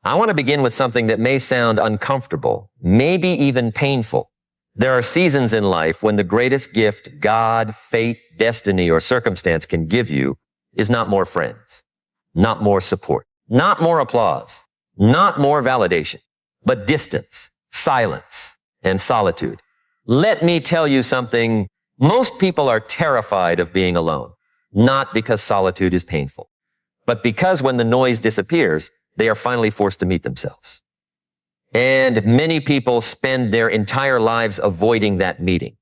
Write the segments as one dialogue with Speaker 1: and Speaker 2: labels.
Speaker 1: I want to begin with something that may sound uncomfortable, maybe even painful. There are seasons in life when the greatest gift God, fate, destiny, or circumstance can give you is not more friends, not more support, not more applause, not more validation, but distance, silence, and solitude. Let me tell you something. Most people are terrified of being alone, not because solitude is painful, but because when the noise disappears, they are finally forced to meet themselves. And many people spend their entire lives avoiding that meeting.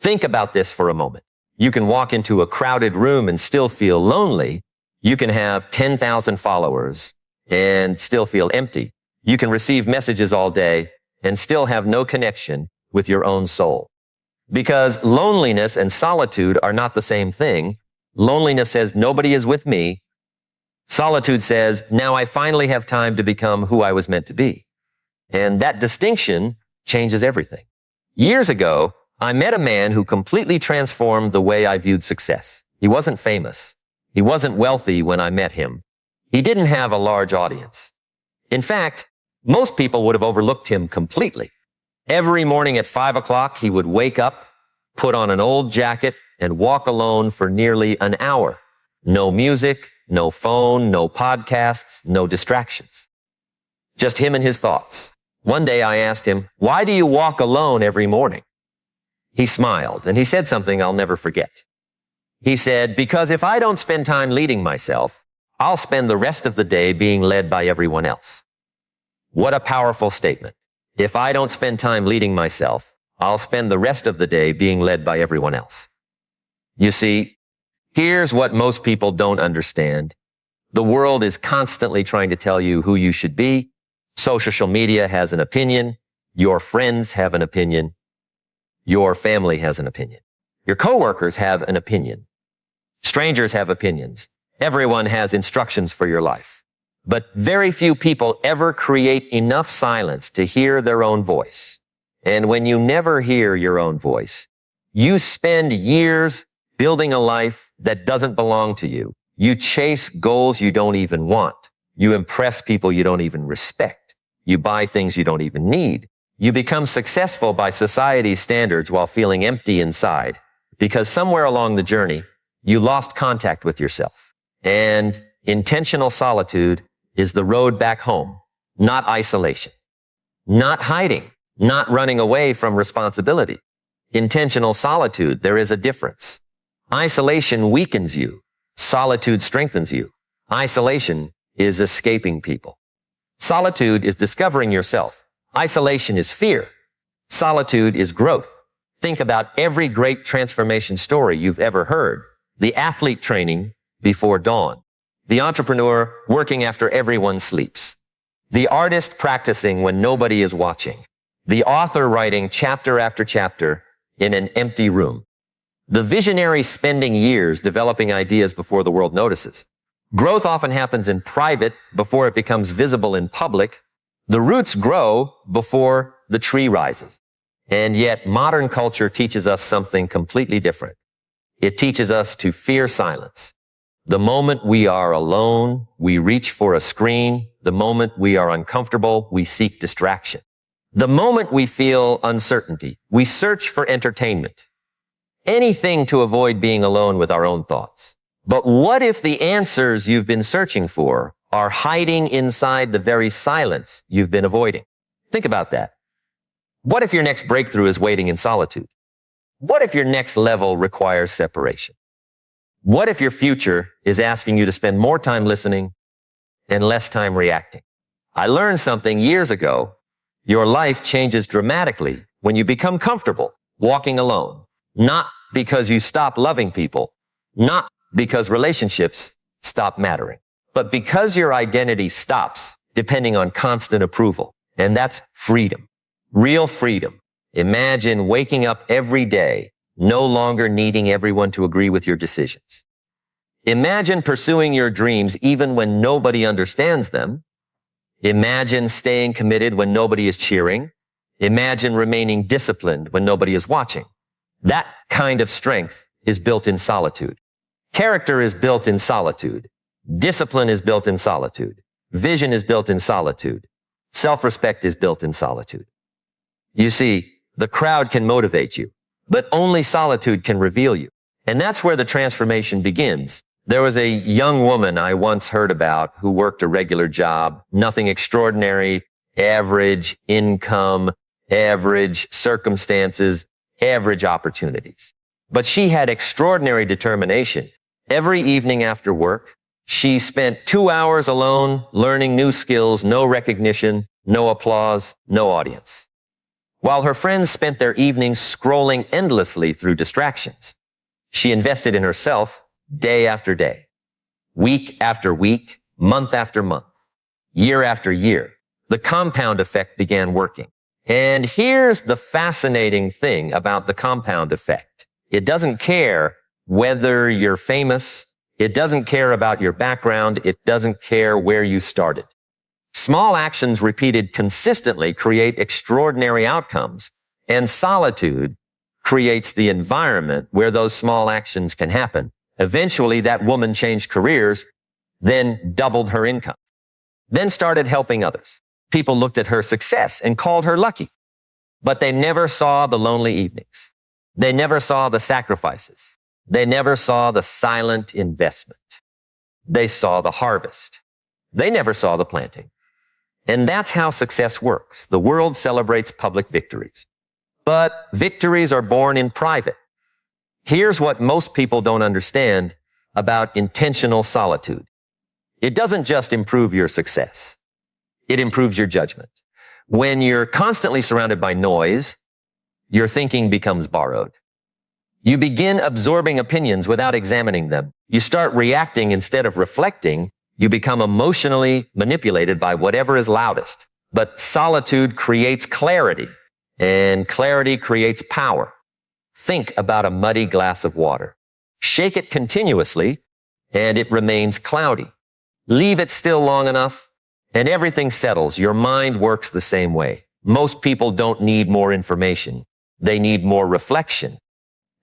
Speaker 1: Think about this for a moment. You can walk into a crowded room and still feel lonely. You can have 10,000 followers and still feel empty. You can receive messages all day and still have no connection with your own soul. Because loneliness and solitude are not the same thing. Loneliness says, nobody is with me. Solitude says, now I finally have time to become who I was meant to be. And that distinction changes everything. Years ago, I met a man who completely transformed the way I viewed success. He wasn't famous. He wasn't wealthy when I met him. He didn't have a large audience. In fact, most people would have overlooked him completely. Every morning at 5 o'clock, he would wake up, put on an old jacket, and walk alone for nearly an hour. No music, no phone, no podcasts, no distractions. Just him and his thoughts. One day I asked him, why do you walk alone every morning? He smiled and he said something I'll never forget. He said, because if I don't spend time leading myself, I'll spend the rest of the day being led by everyone else. What a powerful statement. If I don't spend time leading myself, I'll spend the rest of the day being led by everyone else. You see, here's what most people don't understand. The world is constantly trying to tell you who you should be. Social media has an opinion. Your friends have an opinion. Your family has an opinion. Your coworkers have an opinion. Strangers have opinions. Everyone has instructions for your life. But very few people ever create enough silence to hear their own voice. And when you never hear your own voice, you spend years building a life that doesn't belong to you. You chase goals you don't even want. You impress people you don't even respect. You buy things you don't even need. You become successful by society's standards while feeling empty inside because somewhere along the journey, you lost contact with yourself. And intentional solitude is the road back home, not isolation, not hiding, not running away from responsibility. Intentional solitude, there is a difference. Isolation weakens you. Solitude strengthens you. Isolation is escaping people. Solitude is discovering yourself. Isolation is fear. Solitude is growth. Think about every great transformation story you've ever heard. The athlete training before dawn. The entrepreneur working after everyone sleeps. The artist practicing when nobody is watching. The author writing chapter after chapter in an empty room. The visionary spending years developing ideas before the world notices. Growth often happens in private before it becomes visible in public. The roots grow before the tree rises. And yet modern culture teaches us something completely different. It teaches us to fear silence. The moment we are alone, we reach for a screen. The moment we are uncomfortable, we seek distraction. The moment we feel uncertainty, we search for entertainment. Anything to avoid being alone with our own thoughts. But what if the answers you've been searching for are hiding inside the very silence you've been avoiding? Think about that. What if your next breakthrough is waiting in solitude? What if your next level requires separation? What if your future is asking you to spend more time listening and less time reacting? I learned something years ago. Your life changes dramatically when you become comfortable walking alone. Not because you stop loving people, not because relationships stop mattering, but because your identity stops depending on constant approval. And that's freedom. Real freedom. Imagine waking up every day, no longer needing everyone to agree with your decisions. Imagine pursuing your dreams even when nobody understands them. Imagine staying committed when nobody is cheering. Imagine remaining disciplined when nobody is watching. That kind of strength is built in solitude. Character is built in solitude. Discipline is built in solitude. Vision is built in solitude. Self-respect is built in solitude. You see, the crowd can motivate you, but only solitude can reveal you. And that's where the transformation begins. There was a young woman I once heard about who worked a regular job, nothing extraordinary, average income, average circumstances, average opportunities. But she had extraordinary determination. Every evening after work, she spent 2 hours alone learning new skills, no recognition, no applause, no audience. While her friends spent their evenings scrolling endlessly through distractions, she invested in herself day after day, week after week, month after month, year after year. The compound effect began working. And here's the fascinating thing about the compound effect. It doesn't care whether you're famous. It doesn't care about your background. It doesn't care where you started. Small actions repeated consistently create extraordinary outcomes, and solitude creates the environment where those small actions can happen. Eventually, that woman changed careers, then doubled her income, then started helping others. People looked at her success and called her lucky, but they never saw the lonely evenings. They never saw the sacrifices. They never saw the silent investment. They saw the harvest. They never saw the planting. And that's how success works. The world celebrates public victories, but victories are born in private. Here's what most people don't understand about intentional solitude. It doesn't just improve your success. It improves your judgment. When you're constantly surrounded by noise, your thinking becomes borrowed. You begin absorbing opinions without examining them. You start reacting instead of reflecting. You become emotionally manipulated by whatever is loudest. But solitude creates clarity, and clarity creates power. Think about a muddy glass of water. Shake it continuously, and it remains cloudy. Leave it still long enough, and everything settles. Your mind works the same way. Most people don't need more information. They need more reflection.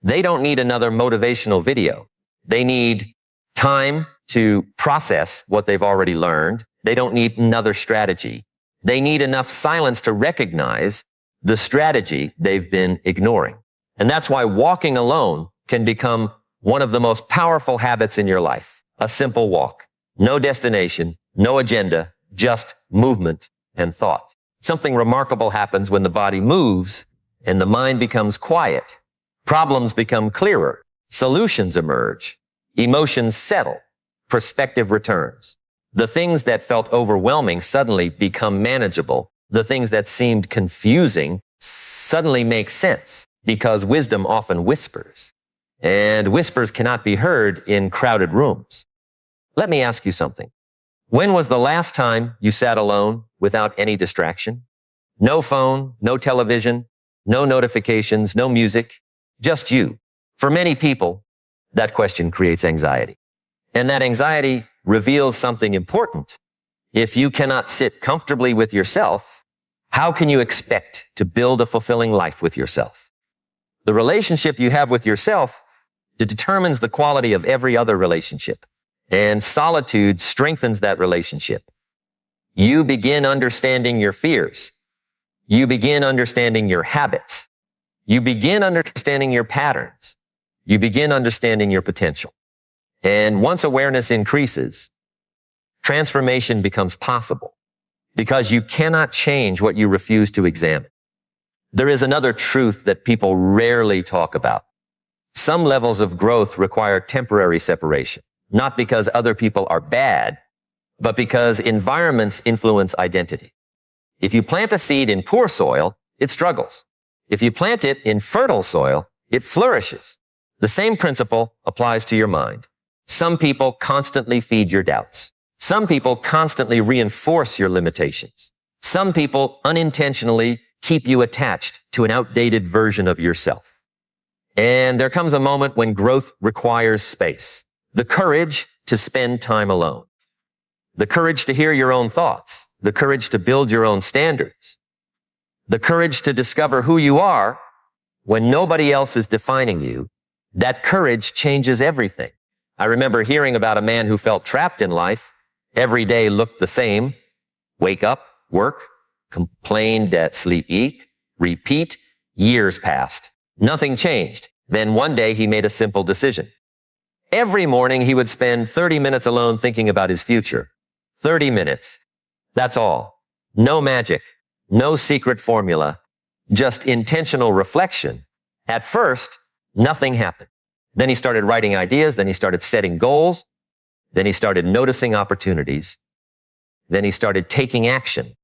Speaker 1: They don't need another motivational video. They need time to process what they've already learned. They don't need another strategy. They need enough silence to recognize the strategy they've been ignoring. And that's why walking alone can become one of the most powerful habits in your life. A simple walk. No destination, no agenda, just movement and thought. Something remarkable happens when the body moves and the mind becomes quiet. Problems become clearer. Solutions emerge. Emotions settle. Perspective returns. The things that felt overwhelming suddenly become manageable. The things that seemed confusing suddenly make sense, because wisdom often whispers, and whispers cannot be heard in crowded rooms. Let me ask you something. When was the last time you sat alone without any distraction? No phone, no television, no notifications, no music, just you. For many people, that question creates anxiety. And that anxiety reveals something important. If you cannot sit comfortably with yourself, how can you expect to build a fulfilling life with yourself? The relationship you have with yourself determines the quality of every other relationship. And solitude strengthens that relationship. You begin understanding your fears. You begin understanding your habits. You begin understanding your patterns. You begin understanding your potential. And once awareness increases, transformation becomes possible, because you cannot change what you refuse to examine. There is another truth that people rarely talk about. Some levels of growth require temporary separation, not because other people are bad, but because environments influence identity. If you plant a seed in poor soil, it struggles. If you plant it in fertile soil, it flourishes. The same principle applies to your mind. Some people constantly feed your doubts. Some people constantly reinforce your limitations. Some people unintentionally keep you attached to an outdated version of yourself. And there comes a moment when growth requires space. The courage to spend time alone. The courage to hear your own thoughts. The courage to build your own standards. The courage to discover who you are when nobody else is defining you. That courage changes everything. I remember hearing about a man who felt trapped in life Every day looked the same. Wake up, work, complain, debt, sleep, eat, repeat. Years passed. Nothing changed. Then one day he made a simple decision. Every morning he would spend 30 minutes alone thinking about his future. 30 minutes. That's all. No magic. No secret formula. Just intentional reflection. At first, nothing happened. Then he started writing ideas. Then he started setting goals. Then he started noticing opportunities. Then he started taking action.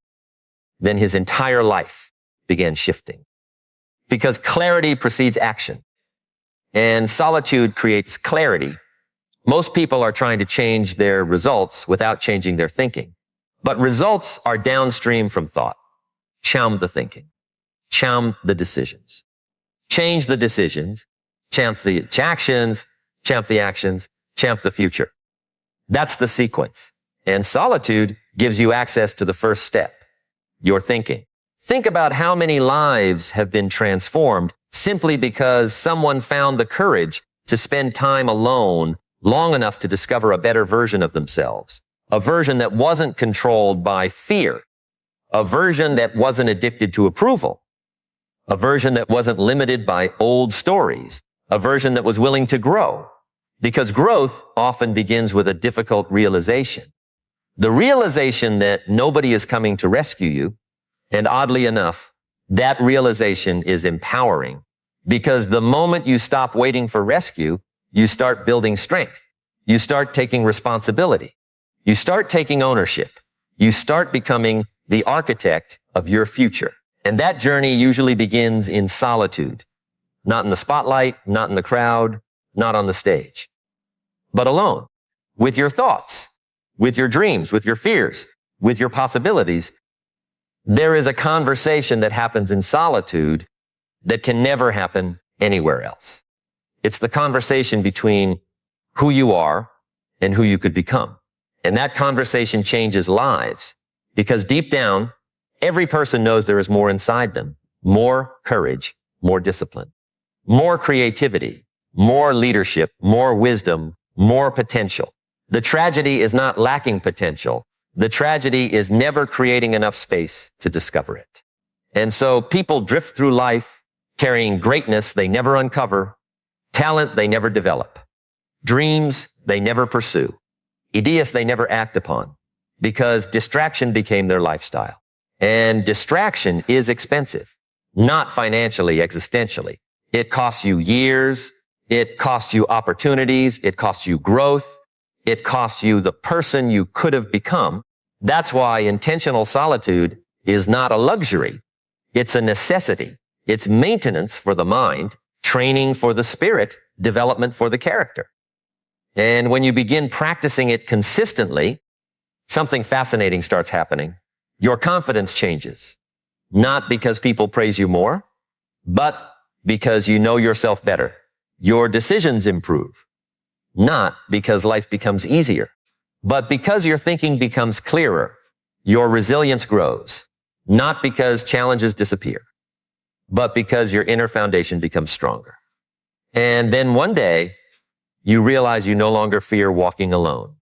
Speaker 1: Then his entire life began shifting. Because clarity precedes action. And solitude creates clarity. Most people are trying to change their results without changing their thinking. But results are downstream from thought. Chum the thinking. Chum the decisions. Change the decisions. Champ the actions. Champ the actions. Champ the future. That's the sequence. And solitude gives you access to the first step, your thinking. Think about how many lives have been transformed simply because someone found the courage to spend time alone long enough to discover a better version of themselves, a version that wasn't controlled by fear, a version that wasn't addicted to approval, a version that wasn't limited by old stories, a version that was willing to grow. Because growth often begins with a difficult realization. The realization that nobody is coming to rescue you. And oddly enough, that realization is empowering. Because the moment you stop waiting for rescue, you start building strength. You start taking responsibility. You start taking ownership. You start becoming the architect of your future. And that journey usually begins in solitude. Not in the spotlight, not in the crowd, not on the stage, but alone, with your thoughts, with your dreams, with your fears, with your possibilities. There is a conversation that happens in solitude that can never happen anywhere else. It's the conversation between who you are and who you could become. And that conversation changes lives because deep down, every person knows there is more inside them, more courage, more discipline, more creativity, more leadership, more wisdom, more potential. The tragedy is not lacking potential. The tragedy is never creating enough space to discover it. And so people drift through life carrying greatness they never uncover, talent they never develop, dreams they never pursue, ideas they never act upon, because distraction became their lifestyle. And distraction is expensive, not financially, existentially. It costs you years. It costs you opportunities. It costs you growth. It costs you the person you could have become. That's why intentional solitude is not a luxury. It's a necessity. It's maintenance for the mind, training for the spirit, development for the character. And when you begin practicing it consistently, something fascinating starts happening. Your confidence changes, not because people praise you more, but because you know yourself better. Your decisions improve, not because life becomes easier, but because your thinking becomes clearer. Your resilience grows, not because challenges disappear, but because your inner foundation becomes stronger. And then one day, you realize you no longer fear walking alone.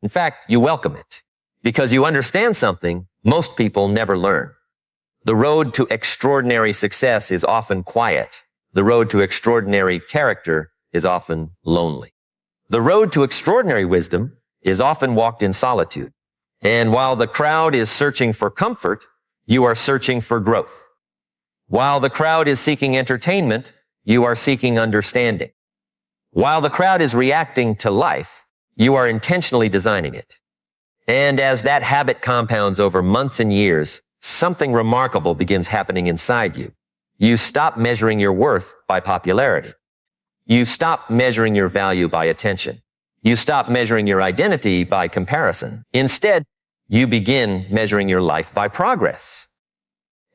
Speaker 1: In fact, you welcome it because you understand something most people never learn. The road to extraordinary success is often quiet. The road to extraordinary character is often lonely. The road to extraordinary wisdom is often walked in solitude. And while the crowd is searching for comfort, you are searching for growth. While the crowd is seeking entertainment, you are seeking understanding. While the crowd is reacting to life, you are intentionally designing it. And as that habit compounds over months and years, something remarkable begins happening inside you. You stop measuring your worth by popularity. You stop measuring your value by attention. You stop measuring your identity by comparison. Instead, you begin measuring your life by progress.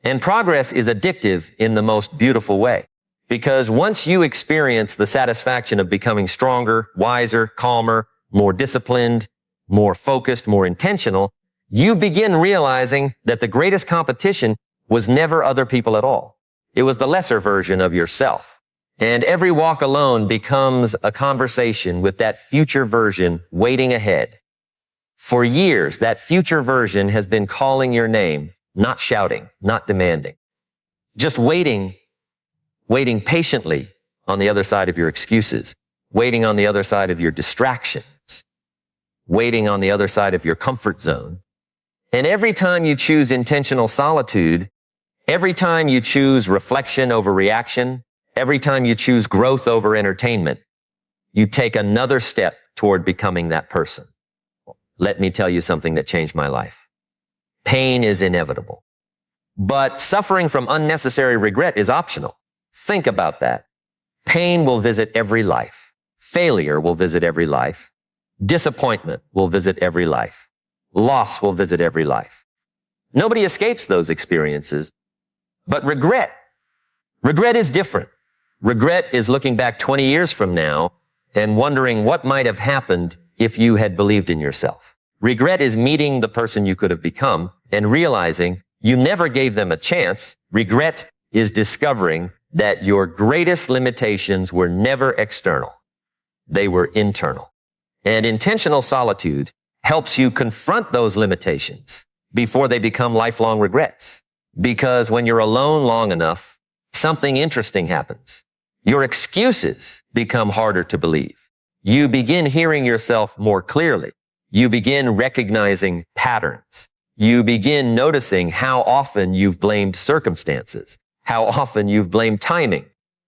Speaker 1: And progress is addictive in the most beautiful way. Because once you experience the satisfaction of becoming stronger, wiser, calmer, more disciplined, more focused, more intentional, you begin realizing that the greatest competition was never other people at all. It was the lesser version of yourself. And every walk alone becomes a conversation with that future version waiting ahead. For years, that future version has been calling your name, not shouting, not demanding, just waiting patiently on the other side of your excuses, waiting on the other side of your distractions, waiting on the other side of your comfort zone. And every time you choose intentional solitude, every time you choose reflection over reaction, every time you choose growth over entertainment, you take another step toward becoming that person. Let me tell you something that changed my life. Pain is inevitable, but suffering from unnecessary regret is optional. Think about that. Pain will visit every life. Failure will visit every life. Disappointment will visit every life. Loss will visit every life. Nobody escapes those experiences, but regret is different. Regret is looking back 20 years from now and wondering what might have happened if you had believed in yourself. Regret is meeting the person you could have become and realizing you never gave them a chance. Regret is discovering that your greatest limitations were never external. They were internal. And intentional solitude helps you confront those limitations before they become lifelong regrets. Because when you're alone long enough, something interesting happens. Your excuses become harder to believe. You begin hearing yourself more clearly. You begin recognizing patterns. You begin noticing how often you've blamed circumstances, how often you've blamed timing,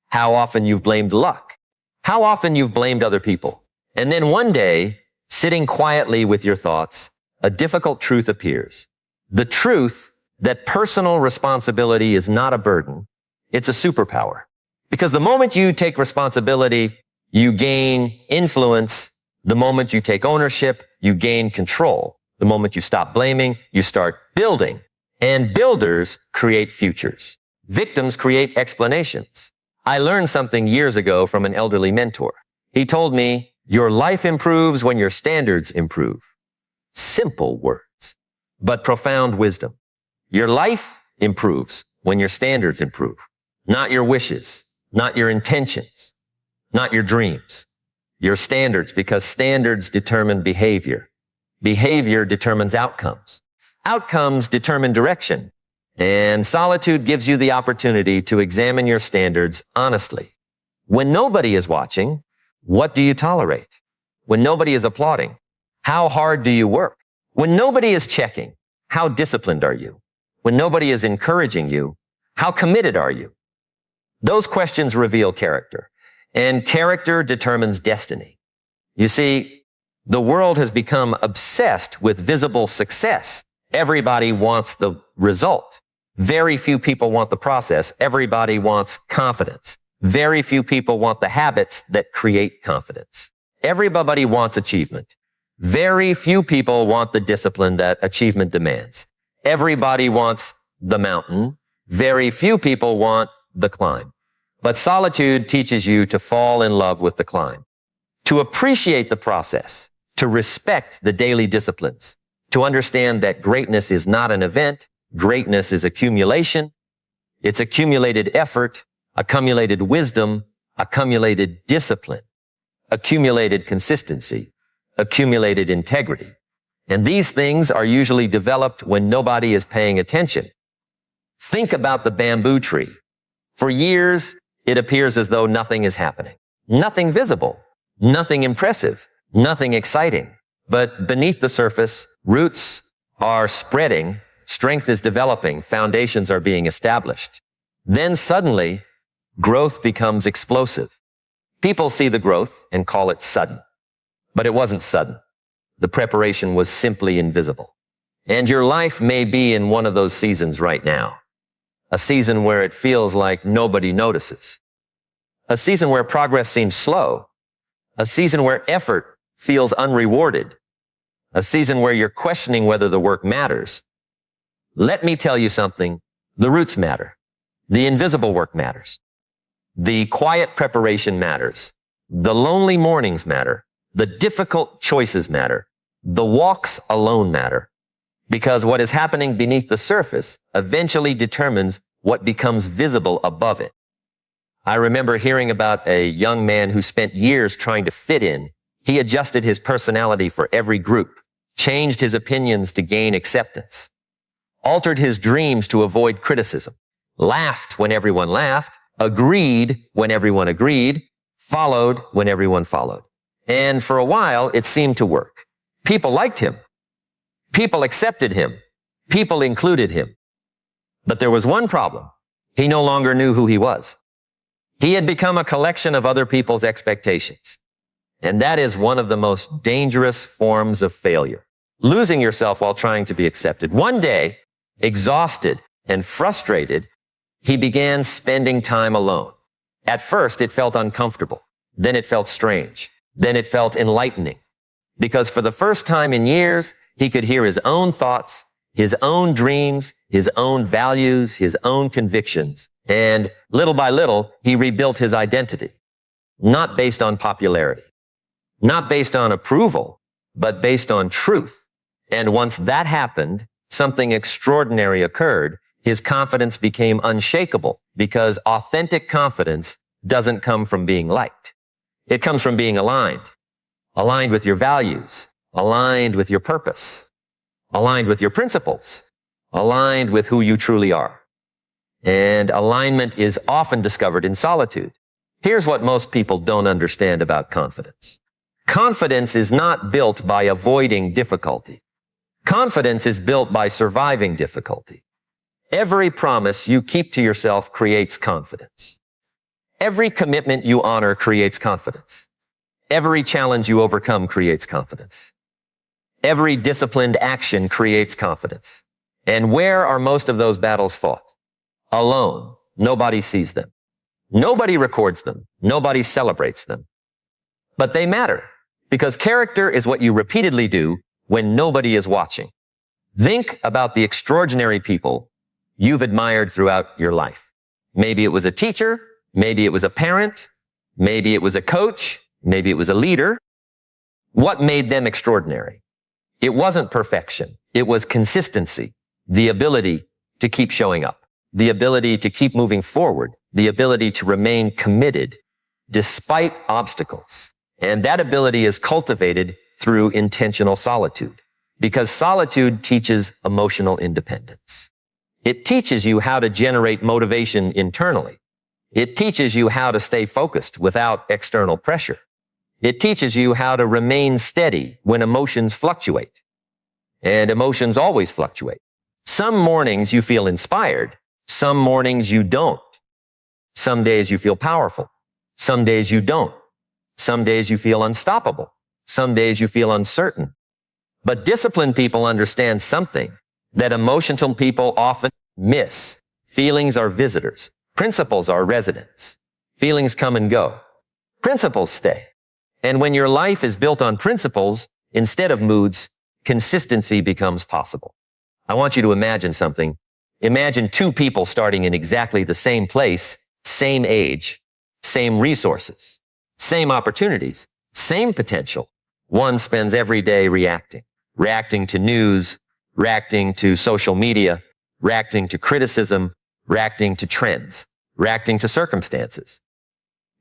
Speaker 1: how often you've blamed luck, how often you've blamed other people. And then one day, sitting quietly with your thoughts, a difficult truth appears. The truth that personal responsibility is not a burden, it's a superpower. Because the moment you take responsibility, you gain influence. The moment you take ownership, you gain control. The moment you stop blaming, you start building. And builders create futures. Victims create explanations. I learned something years ago from an elderly mentor. He told me, your life improves when your standards improve. Simple words, but profound wisdom. Your life improves when your standards improve, not your wishes, not your intentions, not your dreams, your standards, because standards determine behavior. Behavior determines outcomes. Outcomes determine direction. And solitude gives you the opportunity to examine your standards honestly. When nobody is watching, what do you tolerate? When nobody is applauding, how hard do you work? When nobody is checking, how disciplined are you? When nobody is encouraging you, how committed are you? Those questions reveal character, and character determines destiny. You see, the world has become obsessed with visible success. Everybody wants the result. Very few people want the process. Everybody wants confidence. Very few people want the habits that create confidence. Everybody wants achievement. Very few people want the discipline that achievement demands. Everybody wants the mountain. Very few people want the climb. But solitude teaches you to fall in love with the climb, to appreciate the process, to respect the daily disciplines, to understand that greatness is not an event. Greatness is accumulation. It's accumulated effort, accumulated wisdom, accumulated discipline, accumulated consistency, accumulated integrity. And these things are usually developed when nobody is paying attention. Think about the bamboo tree. For years, it appears as though nothing is happening. Nothing visible, nothing impressive, nothing exciting. But beneath the surface, roots are spreading, strength is developing, foundations are being established. Then suddenly, growth becomes explosive. People see the growth and call it sudden. But it wasn't sudden. The preparation was simply invisible. And your life may be in one of those seasons right now. A season where it feels like nobody notices. A season where progress seems slow. A season where effort feels unrewarded. A season where you're questioning whether the work matters. Let me tell you something. The roots matter. The invisible work matters. The quiet preparation matters. The lonely mornings matter. The difficult choices matter. The walks alone matter. Because what is happening beneath the surface eventually determines what becomes visible above it. I remember hearing about a young man who spent years trying to fit in. He adjusted his personality for every group, changed his opinions to gain acceptance, altered his dreams to avoid criticism, laughed when everyone laughed, agreed when everyone agreed, followed when everyone followed. And for a while, it seemed to work. People liked him. People accepted him. People included him. But there was one problem. He no longer knew who he was. He had become a collection of other people's expectations. And that is one of the most dangerous forms of failure. Losing yourself while trying to be accepted. One day, exhausted and frustrated, he began spending time alone. At first, it felt uncomfortable. Then it felt strange. Then it felt enlightening. Because for the first time in years, he could hear his own thoughts, his own dreams, his own values, his own convictions. And little by little, he rebuilt his identity. Not based on popularity. Not based on approval, but based on truth. And once that happened, something extraordinary occurred. His confidence became unshakable because authentic confidence doesn't come from being liked. It comes from being aligned. Aligned with your values. Aligned with your purpose. Aligned with your principles. Aligned with who you truly are. And alignment is often discovered in solitude. Here's what most people don't understand about confidence. Confidence is not built by avoiding difficulty. Confidence is built by surviving difficulty. Every promise you keep to yourself creates confidence. Every commitment you honor creates confidence. Every challenge you overcome creates confidence. Every disciplined action creates confidence. And where are most of those battles fought? Alone. Nobody sees them. Nobody records them. Nobody celebrates them. But they matter because character is what you repeatedly do when nobody is watching. Think about the extraordinary people you've admired throughout your life. Maybe it was a teacher. Maybe it was a parent. Maybe it was a coach. Maybe it was a leader. What made them extraordinary? It wasn't perfection. It was consistency, the ability to keep showing up, the ability to keep moving forward, the ability to remain committed despite obstacles. And that ability is cultivated through intentional solitude because solitude teaches emotional independence. It teaches you how to generate motivation internally. It teaches you how to stay focused without external pressure. It teaches you how to remain steady when emotions fluctuate. And emotions always fluctuate. Some mornings you feel inspired. Some mornings you don't. Some days you feel powerful. Some days you don't. Some days you feel unstoppable. Some days you feel uncertain. But disciplined people understand something that emotional people often miss. Feelings are visitors. Principles are residents. Feelings come and go. Principles stay. And when your life is built on principles instead of moods, consistency becomes possible. I want you to imagine something. Imagine two people starting in exactly the same place, same age, same resources, same opportunities, same potential. One spends every day reacting to news, reacting to social media, reacting to criticism, reacting to trends, reacting to circumstances.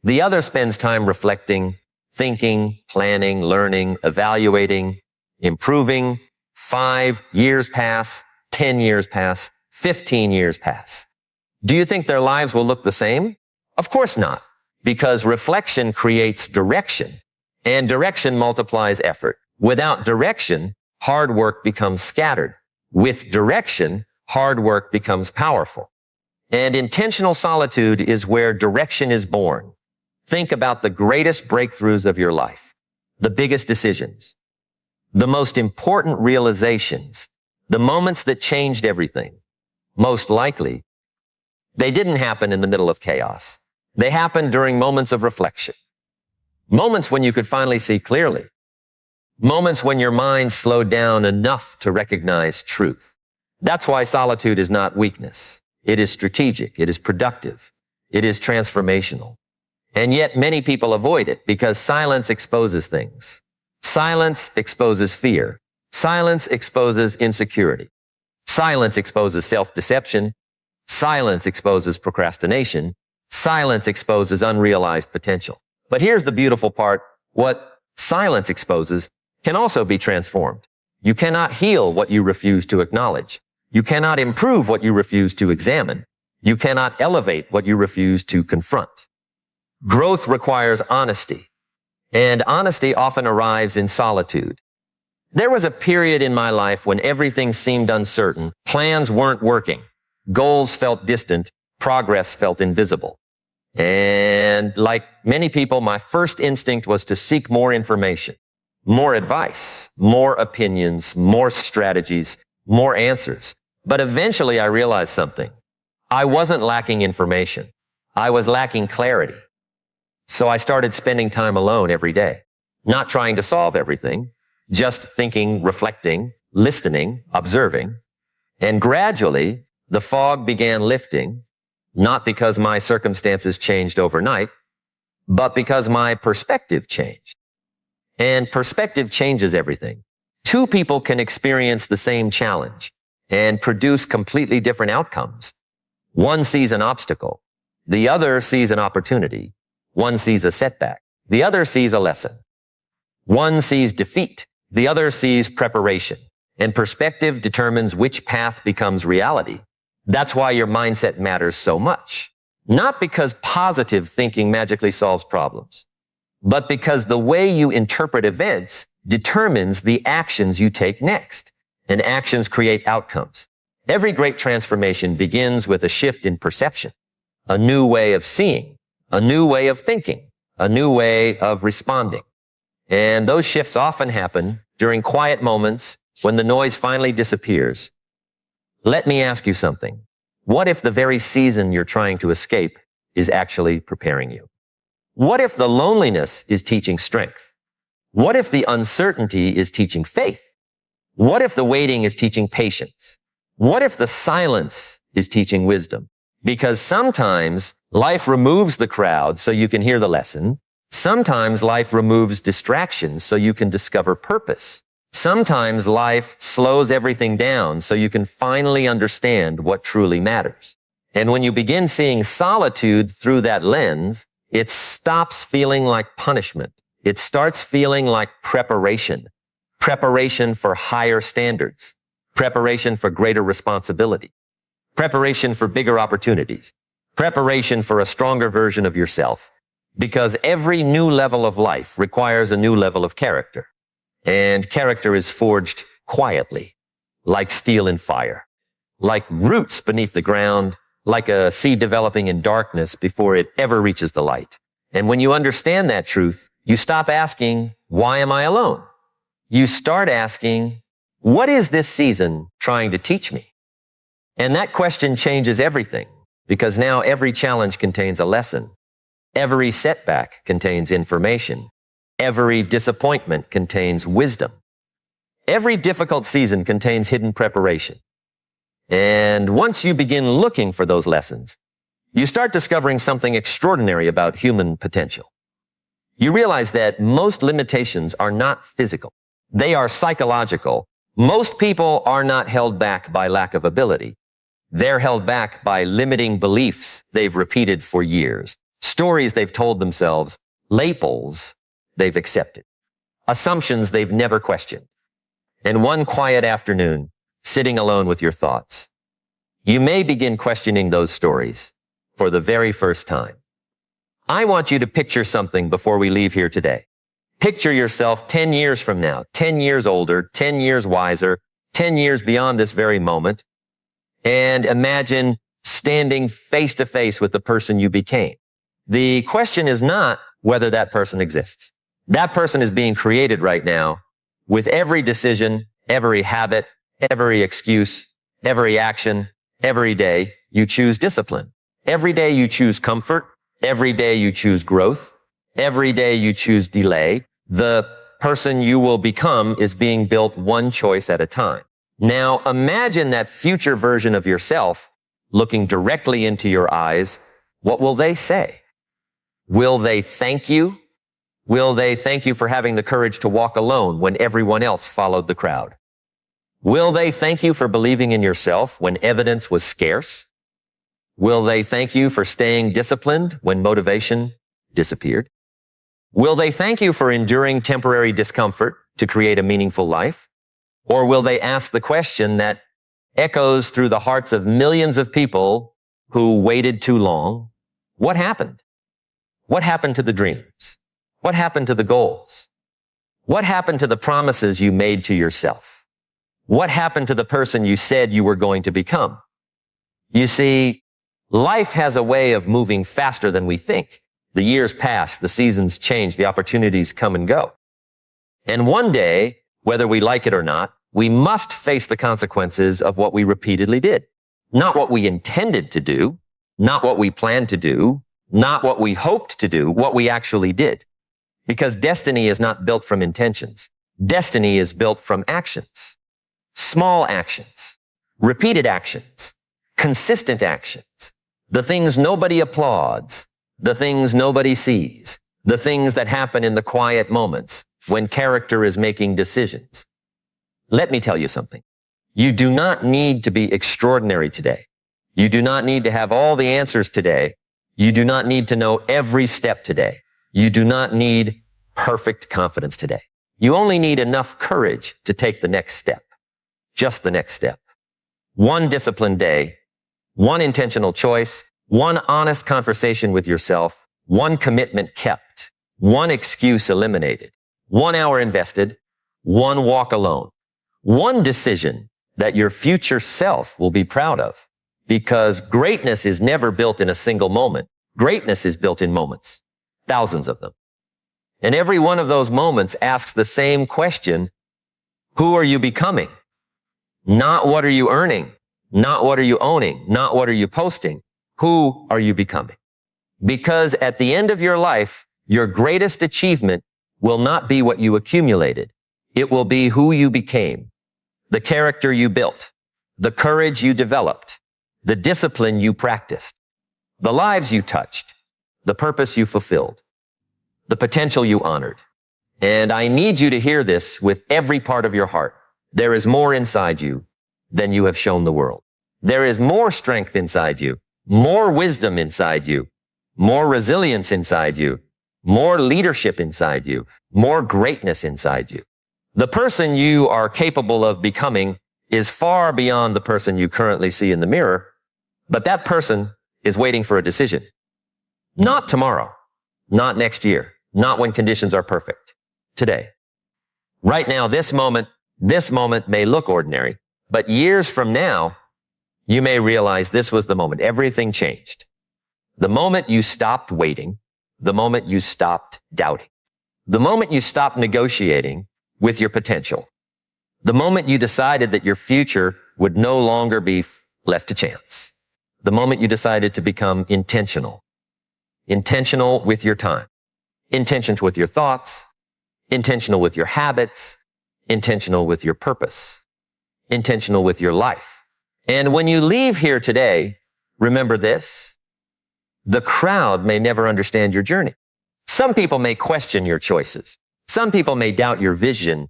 Speaker 1: The other spends time reflecting, thinking, planning, learning, evaluating, improving. 5 years pass, 10 years pass, 15 years pass. Do you think their lives will look the same? Of course not, because reflection creates direction, and direction multiplies effort. Without direction, hard work becomes scattered. With direction, hard work becomes powerful. And intentional solitude is where direction is born. Think about the greatest breakthroughs of your life, the biggest decisions, the most important realizations, the moments that changed everything. Most likely, they didn't happen in the middle of chaos. They happened during moments of reflection. Moments when you could finally see clearly. Moments when your mind slowed down enough to recognize truth. That's why solitude is not weakness. It is strategic. It is productive. It is transformational. And yet many people avoid it because silence exposes things. Silence exposes fear. Silence exposes insecurity. Silence exposes self-deception. Silence exposes procrastination. Silence exposes unrealized potential. But here's the beautiful part. What silence exposes can also be transformed. You cannot heal what you refuse to acknowledge. You cannot improve what you refuse to examine. You cannot elevate what you refuse to confront. Growth requires honesty, and honesty often arrives in solitude. There was a period in my life when everything seemed uncertain, plans weren't working, goals felt distant, progress felt invisible. And like many people, my first instinct was to seek more information, more advice, more opinions, more strategies, more answers. But eventually I realized something. I wasn't lacking information. I was lacking clarity. So I started spending time alone every day, not trying to solve everything, just thinking, reflecting, listening, observing. And gradually, the fog began lifting, not because my circumstances changed overnight, but because my perspective changed. And perspective changes everything. Two people can experience the same challenge and produce completely different outcomes. One sees an obstacle. The other sees an opportunity. One sees a setback. The other sees a lesson. One sees defeat. The other sees preparation. And perspective determines which path becomes reality. That's why your mindset matters so much. Not because positive thinking magically solves problems, but because the way you interpret events determines the actions you take next. And actions create outcomes. Every great transformation begins with a shift in perception, a new way of seeing, a new way of thinking, a new way of responding. And those shifts often happen during quiet moments when the noise finally disappears. Let me ask you something. What if the very season you're trying to escape is actually preparing you? What if the loneliness is teaching strength? What if the uncertainty is teaching faith? What if the waiting is teaching patience? What if the silence is teaching wisdom? Because sometimes life removes the crowd so you can hear the lesson. Sometimes life removes distractions so you can discover purpose. Sometimes life slows everything down so you can finally understand what truly matters. And when you begin seeing solitude through that lens, it stops feeling like punishment. It starts feeling like preparation. Preparation for higher standards. Preparation for greater responsibility. Preparation for bigger opportunities. Preparation for a stronger version of yourself. Because every new level of life requires a new level of character. And character is forged quietly, like steel in fire, like roots beneath the ground, like a seed developing in darkness before it ever reaches the light. And when you understand that truth, you stop asking, why am I alone? You start asking, what is this season trying to teach me? And that question changes everything, because now every challenge contains a lesson. Every setback contains information. Every disappointment contains wisdom. Every difficult season contains hidden preparation. And once you begin looking for those lessons, you start discovering something extraordinary about human potential. You realize that most limitations are not physical. They are psychological. Most people are not held back by lack of ability. They're held back by limiting beliefs they've repeated for years, stories they've told themselves, labels they've accepted, assumptions they've never questioned. And one quiet afternoon, sitting alone with your thoughts, you may begin questioning those stories for the very first time. I want you to picture something before we leave here today. Picture yourself 10 years from now, 10 years older, 10 years wiser, 10 years beyond this very moment, and imagine standing face to face with the person you became. The question is not whether that person exists. That person is being created right now with every decision, every habit, every excuse, every action, every day you choose discipline. Every day you choose comfort. Every day you choose growth. Every day you choose delay. The person you will become is being built one choice at a time. Now imagine that future version of yourself looking directly into your eyes. What will they say? Will they thank you? Will they thank you for having the courage to walk alone when everyone else followed the crowd? Will they thank you for believing in yourself when evidence was scarce? Will they thank you for staying disciplined when motivation disappeared? Will they thank you for enduring temporary discomfort to create a meaningful life? Or will they ask the question that echoes through the hearts of millions of people who waited too long? What happened? What happened to the dreams? What happened to the goals? What happened to the promises you made to yourself? What happened to the person you said you were going to become? You see, life has a way of moving faster than we think. The years pass, the seasons change, the opportunities come and go. And one day, whether we like it or not, we must face the consequences of what we repeatedly did. Not what we intended to do, not what we planned to do, not what we hoped to do, what we actually did. Because destiny is not built from intentions. Destiny is built from actions. Small actions, repeated actions, consistent actions, the things nobody applauds, the things nobody sees, the things that happen in the quiet moments when character is making decisions. Let me tell you something. You do not need to be extraordinary today. You do not need to have all the answers today. You do not need to know every step today. You do not need perfect confidence today. You only need enough courage to take the next step. Just the next step. One disciplined day, one intentional choice, one honest conversation with yourself, one commitment kept, one excuse eliminated, 1 hour invested, one walk alone, one decision that your future self will be proud of. Because greatness is never built in a single moment. Greatness is built in moments, thousands of them. And every one of those moments asks the same question: who are you becoming? Not what are you earning? Not what are you owning? Not what are you posting? Who are you becoming? Because at the end of your life, your greatest achievement will not be what you accumulated. It will be who you became, the character you built, the courage you developed, the discipline you practiced, the lives you touched, the purpose you fulfilled, the potential you honored. And I need you to hear this with every part of your heart. There is more inside you than you have shown the world. There is more strength inside you, more wisdom inside you, more resilience inside you, more leadership inside you, more greatness inside you. The person you are capable of becoming is far beyond the person you currently see in the mirror, but that person is waiting for a decision. Not tomorrow, not next year, not when conditions are perfect. Today. Right now, this moment may look ordinary, but years from now, you may realize this was the moment. Everything changed. The moment you stopped waiting, the moment you stopped doubting, the moment you stopped negotiating with your potential, the moment you decided that your future would no longer be left to chance, the moment you decided to become intentional with your time, intentional with your thoughts, intentional with your habits, intentional with your purpose, intentional with your life. And when you leave here today, remember this: the crowd may never understand your journey. Some people may question your choices. Some people may doubt your vision.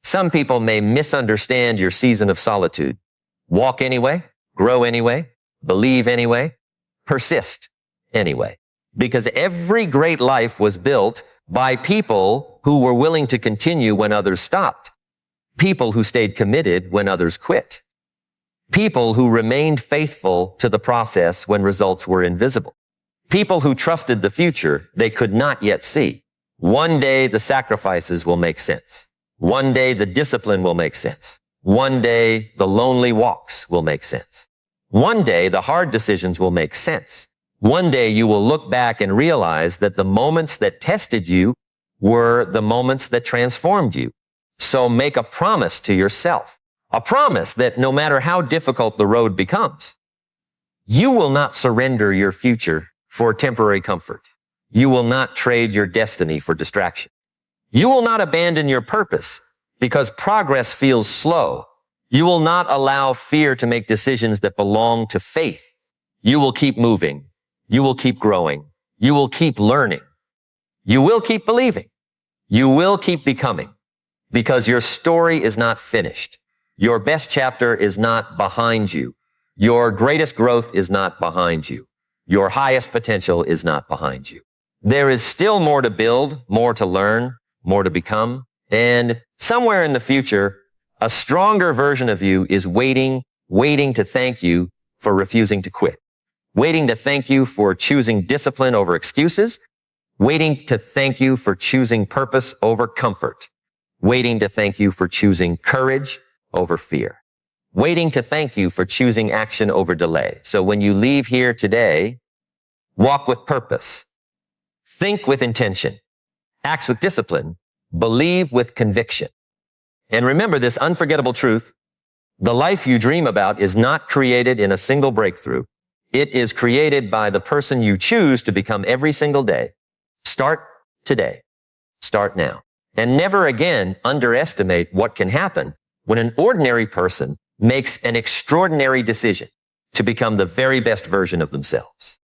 Speaker 1: Some people may misunderstand your season of solitude. Walk anyway, grow anyway, believe anyway, persist anyway. Because every great life was built by people who were willing to continue when others stopped. People who stayed committed when others quit. People who remained faithful to the process when results were invisible. People who trusted the future they could not yet see. One day the sacrifices will make sense. One day the discipline will make sense. One day the lonely walks will make sense. One day the hard decisions will make sense. One day you will look back and realize that the moments that tested you were the moments that transformed you. So make a promise to yourself. A promise that no matter how difficult the road becomes, you will not surrender your future for temporary comfort. You will not trade your destiny for distraction. You will not abandon your purpose because progress feels slow. You will not allow fear to make decisions that belong to faith. You will keep moving. You will keep growing. You will keep learning. You will keep believing. You will keep becoming, because your story is not finished. Your best chapter is not behind you. Your greatest growth is not behind you. Your highest potential is not behind you. There is still more to build, more to learn, more to become. And somewhere in the future, A stronger version of you is waiting to thank you for refusing to quit. Waiting to thank you for choosing discipline over excuses. Waiting to thank you for choosing purpose over comfort. Waiting to thank you for choosing courage over fear. Waiting to thank you for choosing action over delay. So when you leave here today, walk with purpose, think with intention, act with discipline, believe with conviction. And remember this unforgettable truth: the life you dream about is not created in a single breakthrough. It is created by the person you choose to become every single day. Start today. Start now. And never again underestimate what can happen when an ordinary person makes an extraordinary decision to become the very best version of themselves.